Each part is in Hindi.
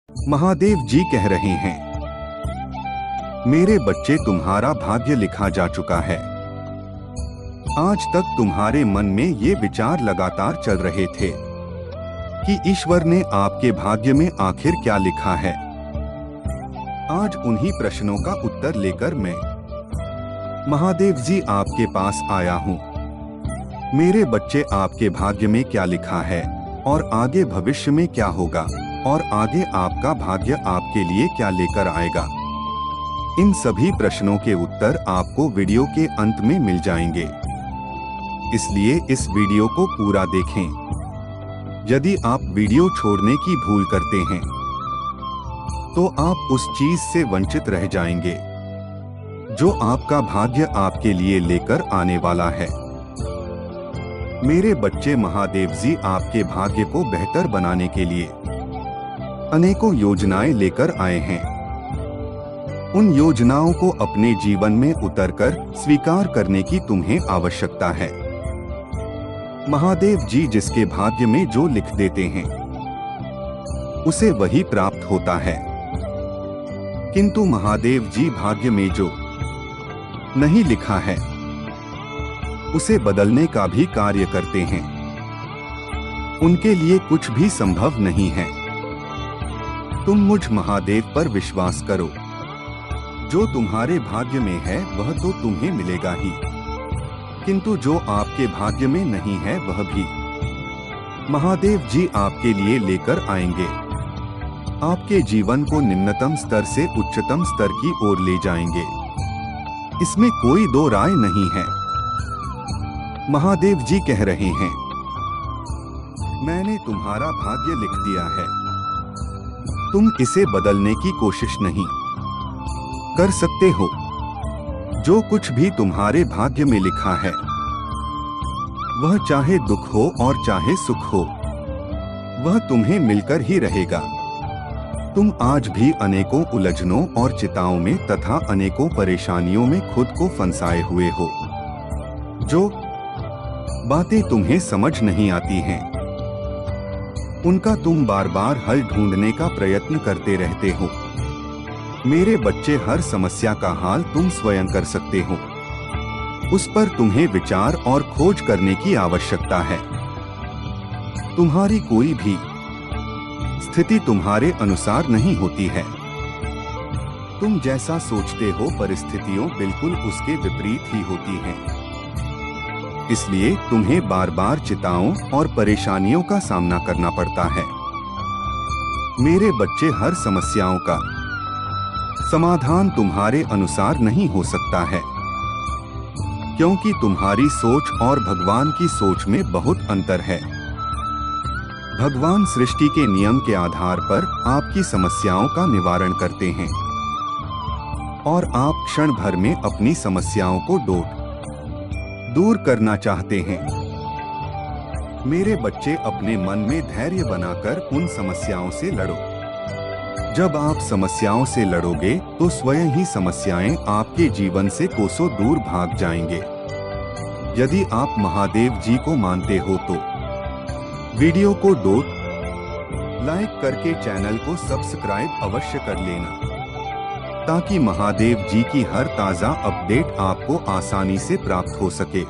महादेव जी कह रहे हैं, मेरे बच्चे, तुम्हारा भाग्य लिखा जा चुका है। आज तक तुम्हारे मन में ये विचार लगातार चल रहे थे कि ईश्वर ने आपके भाग्य में आखिर क्या लिखा है। आज उन्हीं प्रश्नों का उत्तर लेकर मैं महादेव जी आपके पास आया हूँ। मेरे बच्चे, आपके भाग्य में क्या लिखा है और आगे भविष्य में क्या होगा और आगे आपका भाग्य आपके लिए क्या लेकर आएगा, इन सभी प्रश्नों के उत्तर आपको वीडियो के अंत में मिल जाएंगे। इसलिए इस वीडियो को पूरा देखें। यदि आप वीडियो छोड़ने की भूल करते हैं तो आप उस चीज से वंचित रह जाएंगे जो आपका भाग्य आपके लिए लेकर आने वाला है। मेरे बच्चे, महादेव जी आपके भाग्य को बेहतर बनाने के लिए अनेकों योजनाएं लेकर आए हैं। उन योजनाओं को अपने जीवन में उतरकर स्वीकार करने की तुम्हें आवश्यकता है। महादेव जी जिसके भाग्य में जो लिख देते हैं उसे वही प्राप्त होता है, किंतु महादेव जी भाग्य में जो नहीं लिखा है उसे बदलने का भी कार्य करते हैं। उनके लिए कुछ भी संभव नहीं है। तुम मुझ महादेव पर विश्वास करो। जो तुम्हारे भाग्य में है वह तो तुम्हें मिलेगा ही, किंतु जो आपके भाग्य में नहीं है वह भी महादेव जी आपके लिए लेकर आएंगे। आपके जीवन को निम्नतम स्तर से उच्चतम स्तर की ओर ले जाएंगे। इसमें कोई दो राय नहीं है। महादेव जी कह रहे हैं, मैंने तुम्हारा भाग्य लिख दिया है। तुम इसे बदलने की कोशिश नहीं कर सकते हो। जो कुछ भी तुम्हारे भाग्य में लिखा है वह चाहे दुख हो और चाहे सुख हो, वह तुम्हें मिलकर ही रहेगा। तुम आज भी अनेकों उलझनों और चिंताओं में तथा अनेकों परेशानियों में खुद को फंसाए हुए हो। जो बातें तुम्हें समझ नहीं आती हैं, उनका तुम बार बार हल ढूंढने का प्रयत्न करते रहते हो। मेरे बच्चे, हर समस्या का हाल तुम स्वयं कर सकते हो। उस पर तुम्हें विचार और खोज करने की आवश्यकता है। तुम्हारी कोई भी स्थिति तुम्हारे अनुसार नहीं होती है। तुम जैसा सोचते हो परिस्थितियों बिल्कुल उसके विपरीत ही होती हैं। इसलिए तुम्हें बार बार चिंताओं और परेशानियों का सामना करना पड़ता है। मेरे बच्चे, हर समस्याओं का समाधान तुम्हारे अनुसार नहीं हो सकता है, क्योंकि तुम्हारी सोच और भगवान की सोच में बहुत अंतर है। भगवान सृष्टि के नियम के आधार पर आपकी समस्याओं का निवारण करते हैं और आप क्षण भर में अपनी समस्याओं को दूर करना चाहते हैं। मेरे बच्चे, अपने मन में धैर्य बनाकर उन समस्याओं से लड़ो। जब आप समस्याओं से लड़ोगे तो स्वयं ही समस्याएं आपके जीवन से कोसों दूर भाग जाएंगे। यदि आप महादेव जी को मानते हो तो वीडियो को लाइक करके चैनल को सब्सक्राइब अवश्य कर लेना, ताकि महादेव जी की हर ताज़ा अपडेट आपको आसानी से प्राप्त हो सके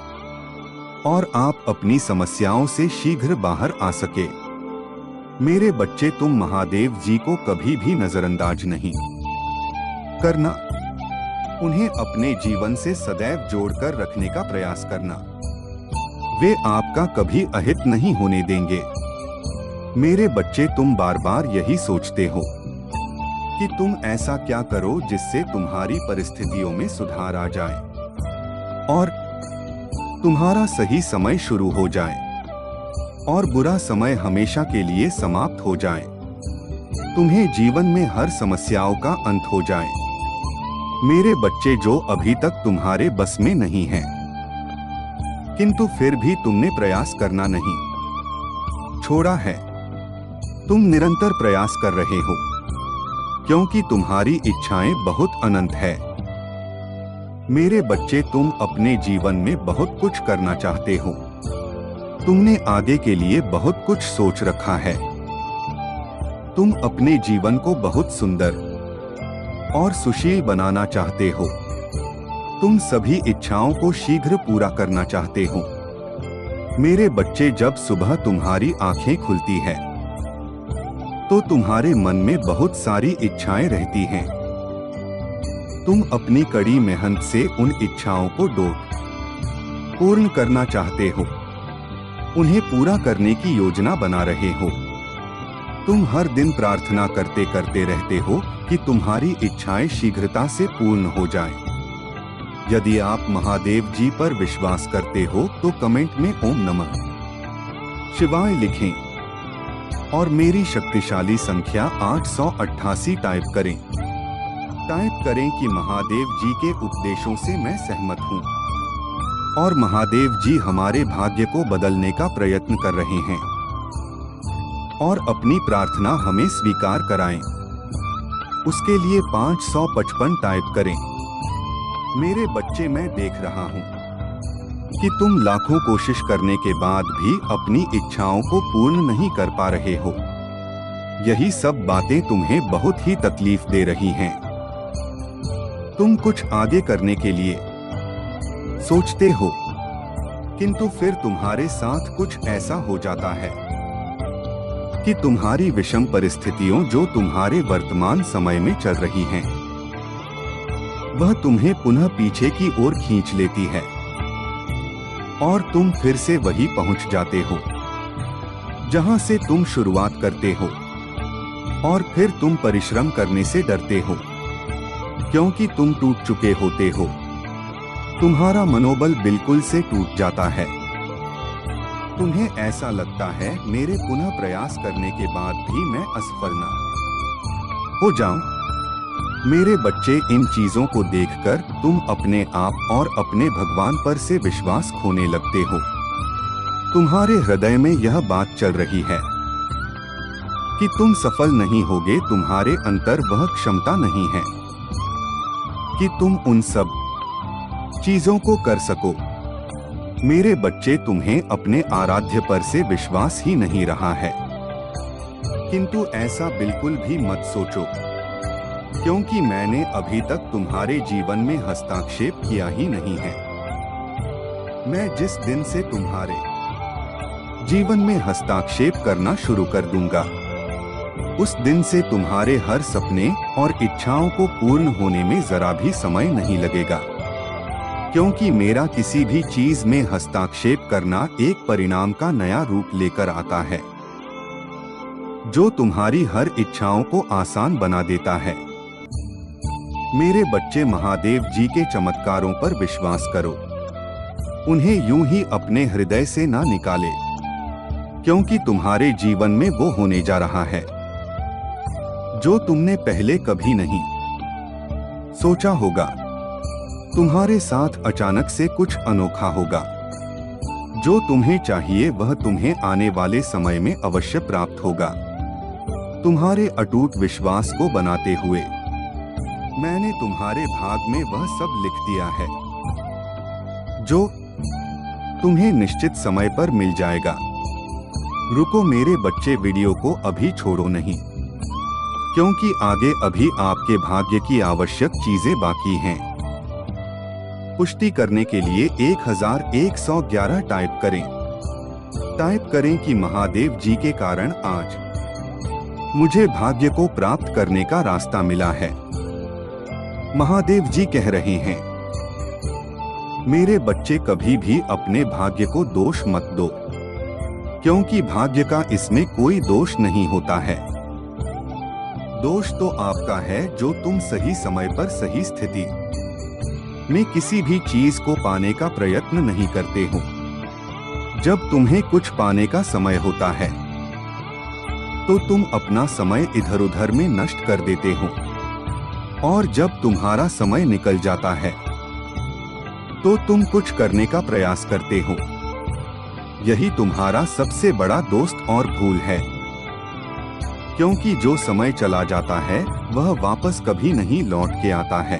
और आप अपनी समस्याओं से शीघ्र बाहर आ सके। मेरे बच्चे, तुम महादेव जी को कभी भी नजरअंदाज नहीं करना। उन्हें अपने जीवन से सदैव जोड़कर रखने का प्रयास करना। वे आपका कभी अहित नहीं होने देंगे। मेरे बच्चे, तुम बार बार यही सोचते हो कि तुम ऐसा क्या करो जिससे तुम्हारी परिस्थितियों में सुधार आ जाए और तुम्हारा सही समय शुरू हो जाए और बुरा समय हमेशा के लिए समाप्त हो जाए। तुम्हें जीवन में हर समस्याओं का अंत हो जाए। मेरे बच्चे, जो अभी तक तुम्हारे बस में नहीं है, किंतु फिर भी तुमने प्रयास करना नहीं छोड़ा है। तुम निरंतर प्रयास कर रहे हो, क्योंकि तुम्हारी इच्छाएं बहुत अनंत है। मेरे बच्चे, तुम अपने जीवन में बहुत कुछ करना चाहते हो। तुमने आगे के लिए बहुत कुछ सोच रखा है, तुम अपने जीवन को बहुत सुंदर और सुशील बनाना चाहते हो। तुम सभी इच्छाओं को शीघ्र पूरा करना चाहते हो। मेरे बच्चे, जब सुबह तुम्हारी आंखें खुलती है तो तुम्हारे मन में बहुत सारी इच्छाएं रहती हैं। तुम अपनी कड़ी मेहनत से उन इच्छाओं को पूर्ण करना चाहते हो, उन्हें पूरा करने की योजना बना रहे हो। तुम हर दिन प्रार्थना करते करते रहते हो कि तुम्हारी इच्छाएं शीघ्रता से पूर्ण हो जाएं। यदि आप महादेव जी पर विश्वास करते हो तो कमेंट में ओम नमः शिवाय लिखें और मेरी शक्तिशाली संख्या 888 टाइप करें। टाइप करें कि महादेव जी के उपदेशों से मैं सहमत हूँ और महादेव जी हमारे भाग्य को बदलने का प्रयत्न कर रहे हैं और अपनी प्रार्थना हमें स्वीकार कराएं। उसके लिए 555 टाइप करें। मेरे बच्चे, मैं देख रहा हूँ कि तुम लाखों कोशिश करने के बाद भी अपनी इच्छाओं को पूर्ण नहीं कर पा रहे हो। यही सब बातें तुम्हें बहुत ही तकलीफ दे रही हैं। तुम कुछ आगे करने के लिए सोचते हो, किंतु फिर तुम्हारे साथ कुछ ऐसा हो जाता है कि तुम्हारी विषम परिस्थितियों जो तुम्हारे वर्तमान समय में चल रही हैं, वह तुम्हें पुनः पीछे की ओर खींच लेती है और तुम फिर से वही पहुंच जाते हो जहां से तुम शुरुआत करते हो। और फिर तुम परिश्रम करने से डरते हो क्योंकि तुम टूट चुके होते हो। तुम्हारा मनोबल बिल्कुल से टूट जाता है। तुम्हें ऐसा लगता है, मेरे पुनः प्रयास करने के बाद भी मैं असफल ना हो जाऊं। मेरे बच्चे, इन चीजों को देखकर तुम अपने आप और अपने भगवान पर से विश्वास खोने लगते हो। तुम्हारे हृदय में यह बात चल रही है कि तुम सफल नहीं होगे। तुम्हारे अंतर वह क्षमता नहीं है कि तुम उन सब चीजों को कर सको। मेरे बच्चे, तुम्हें अपने आराध्य पर से विश्वास ही नहीं रहा है। किंतु ऐसा बिल्कुल भी मत सोचो, क्योंकि मैंने अभी तक तुम्हारे जीवन में हस्तक्षेप किया ही नहीं है। मैं जिस दिन से तुम्हारे जीवन में हस्तक्षेप करना शुरू कर दूंगा, उस दिन से तुम्हारे हर सपने और इच्छाओं को पूर्ण होने में जरा भी समय नहीं लगेगा। क्योंकि मेरा किसी भी चीज में हस्तक्षेप करना एक परिणाम का नया रूप लेकर आता है, जो तुम्हारी हर इच्छाओं को आसान बना देता है। मेरे बच्चे, महादेव जी के चमत्कारों पर विश्वास करो। उन्हें यूं ही अपने हृदय से ना निकाले, क्योंकि तुम्हारे जीवन में वो होने जा रहा है जो तुमने पहले कभी नहीं सोचा होगा। तुम्हारे साथ अचानक से कुछ अनोखा होगा। जो तुम्हें चाहिए वह तुम्हें आने वाले समय में अवश्य प्राप्त होगा। तुम्हारे अटूट विश्वास को बनाते हुए मैंने तुम्हारे भाग में वह सब लिख दिया है जो तुम्हें निश्चित समय पर मिल जाएगा। रुको मेरे बच्चे, वीडियो को अभी छोड़ो नहीं, क्योंकि आगे अभी आपके भाग्य की आवश्यक चीजें बाकी हैं। पुष्टि करने के लिए 1111 टाइप करें। टाइप करें कि महादेव जी के कारण आज मुझे भाग्य को प्राप्त करने का रास्ता मिला है। महादेव जी कह रहे हैं, मेरे बच्चे, कभी भी अपने भाग्य को दोष मत दो, क्योंकि भाग्य का इसमें कोई दोष नहीं होता है। दोष तो आपका है जो तुम सही समय पर सही स्थिति में किसी भी चीज को पाने का प्रयत्न नहीं करते हो। जब तुम्हें कुछ पाने का समय होता है तो तुम अपना समय इधर उधर में नष्ट कर देते हो, और जब तुम्हारा समय निकल जाता है तो तुम कुछ करने का प्रयास करते हो। यही तुम्हारा सबसे बड़ा दोस्त और भूल है, क्योंकि जो समय चला जाता है वह वापस कभी नहीं लौट के आता है।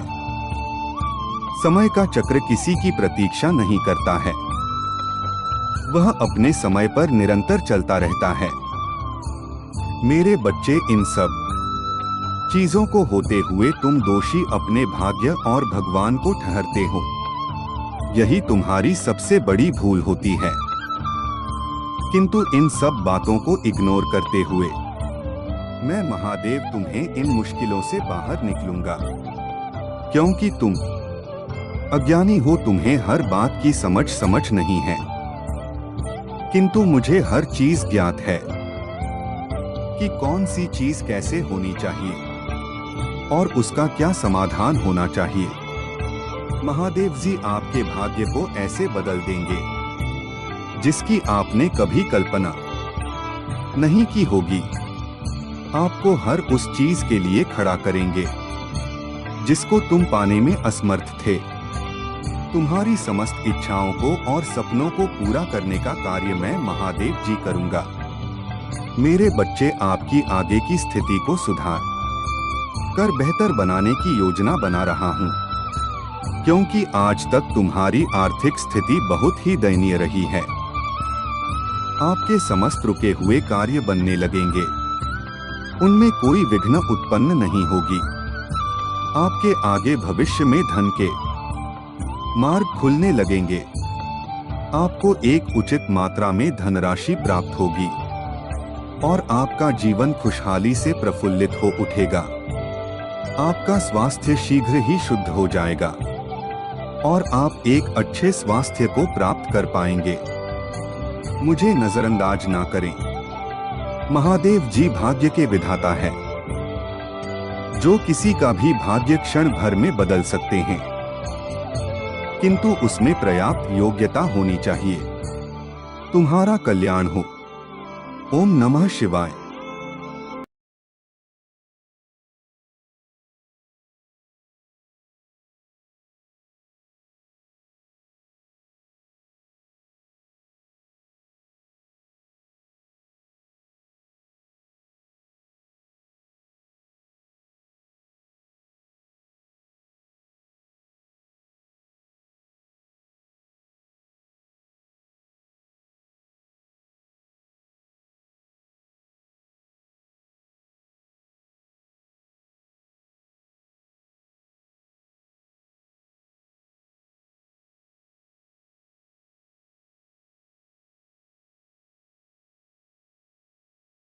समय का चक्र किसी की प्रतीक्षा नहीं करता है, वह अपने समय पर निरंतर चलता रहता है। मेरे बच्चे, इन सब चीजों को होते हुए तुम दोषी अपने भाग्य और भगवान को ठहरते हो। यही तुम्हारी सबसे बड़ी भूल होती है। किंतु इन सब बातों को इग्नोर करते हुए मैं महादेव तुम्हें इन मुश्किलों से बाहर निकलूंगा। क्योंकि तुम अज्ञानी हो, तुम्हें हर बात की समझ नहीं है। किंतु मुझे हर चीज ज्ञात है कि कौन सी चीज कैसे होनी चाहिए और उसका क्या समाधान होना चाहिए। महादेव जी आपके भाग्य को ऐसे बदल देंगे जिसकी आपने कभी कल्पना नहीं की होगी। आपको हर उस चीज के लिए खड़ा करेंगे जिसको तुम पाने में असमर्थ थे। तुम्हारी समस्त इच्छाओं को और सपनों को पूरा करने का कार्य मैं महादेव जी करूंगा। मेरे बच्चे, आपकी आगे की स्थिति को सुधार कर बेहतर बनाने की योजना बना रहा हूं, क्योंकि आज तक तुम्हारी आर्थिक स्थिति बहुत ही दयनीय रही है। आपके समस्त रुके हुए कार्य बनने लगेंगे, उनमें कोई विघ्न उत्पन्न नहीं होगी। आपके आगे भविष्य में धन के मार्ग खुलने लगेंगे। आपको एक उचित मात्रा में धनराशि प्राप्त होगी और आपका जीवन खुशहाली से प्रफुल्लित हो उठेगा। आपका स्वास्थ्य शीघ्र ही शुद्ध हो जाएगा और आप एक अच्छे स्वास्थ्य को प्राप्त कर पाएंगे। मुझे नजरअंदाज ना करें। महादेव जी भाग्य के विधाता है, जो किसी का भी भाग्य क्षण भर में बदल सकते हैं, किंतु उसमें पर्याप्त योग्यता होनी चाहिए। तुम्हारा कल्याण हो। ओम नमः शिवाय।